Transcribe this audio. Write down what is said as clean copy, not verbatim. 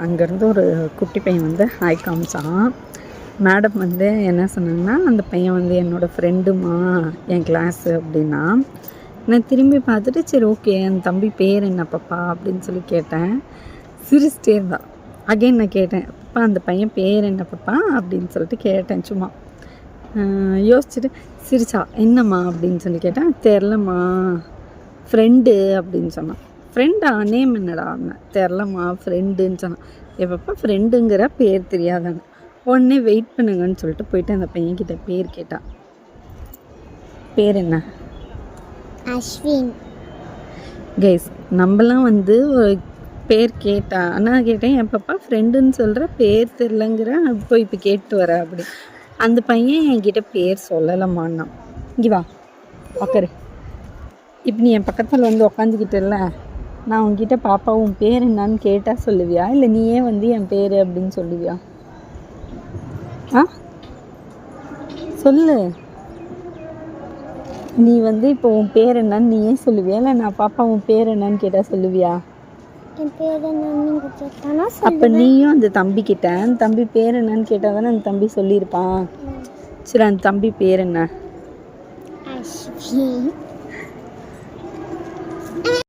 அங்கேருந்து ஒரு குட்டி பையன் வந்து ஹாய் காமிச்சான். மேடம் வந்து என்ன சொன்னாங்கன்னா, அந்த பையன் வந்து என்னோடய ஃப்ரெண்டுமா, என் கிளாஸு அப்படின்னா. நான் திரும்பி பார்த்துட்டு சரி ஓகே என் தம்பி பேர் என்ன பாப்பா அப்படின்னு சொல்லி கேட்டேன். சிரிச்சிட்டே இருந்தா. அகைன் நான் கேட்டேன், பாப்பா அந்த பையன் பேர் என்ன பாப்பா அப்படின்னு சொல்லிட்டு கேட்டேன். சும்மா யோசிச்சுட்டு சிரிச்சா. என்னம்மா அப்படின்னு சொல்லி கேட்டேன். தெரிலம்மா, ஃப்ரெண்டு அப்படின்னு சொன்னான். ஃப்ரெண்டா, நேம் என்னடா அப்படின்னா. தெரிலம்மா ஃப்ரெண்டுன்னு சொன்னான். எப்பப்பா ஃப்ரெண்டுங்கிற பேர் தெரியாதான்னு. உடனே வெயிட் பண்ணுங்கன்னு சொல்லிட்டு போயிட்டு அந்த பையன்கிட்ட பேர் கேட்டான். பேர் என்ன? அஸ்வின். கைஸ், நம்மலாம் வந்து ஒரு பேர் கேட்டா. நான் கேட்டேன், எப்பப்பா ஃப்ரெண்டுன்னு சொல்கிற பேர் தெரிலங்கிற போய் இப்போ கேட்டு வர அப்படி. அந்த பையன் என்கிட்ட பேர் சொல்லலைம்மான்னா. இங்கே வா உக்காரு. இப்போ நீ என் பக்கத்தில் வந்து உக்காந்துக்கிட்டல, நான் உங்ககிட்ட பாப்பா உன் பேர் என்னான்னு கேட்டால் சொல்லுவியா, இல்லை நீயே வந்து என் பேர் அப்படின்னு சொல்லுவியா? ஆ சொல்லு. நீ வந்து இப்போ உன் பேர் என்னன்னு நீயே சொல்லுவியா, இல்லை நான் பாப்பா உன் பேர் என்னன்னு கேட்டால் சொல்லுவியா? என் பேர் என்னன்னு கேட்டானா அப்போ நீயும் அந்த தம்பிக்கிட்ட அந்த தம்பி பேர் என்னன்னு கேட்டால் தானே அந்த தம்பி சொல்லியிருப்பான். சரி, அந்த தம்பி பேர் என்ன? அஸ்வின்.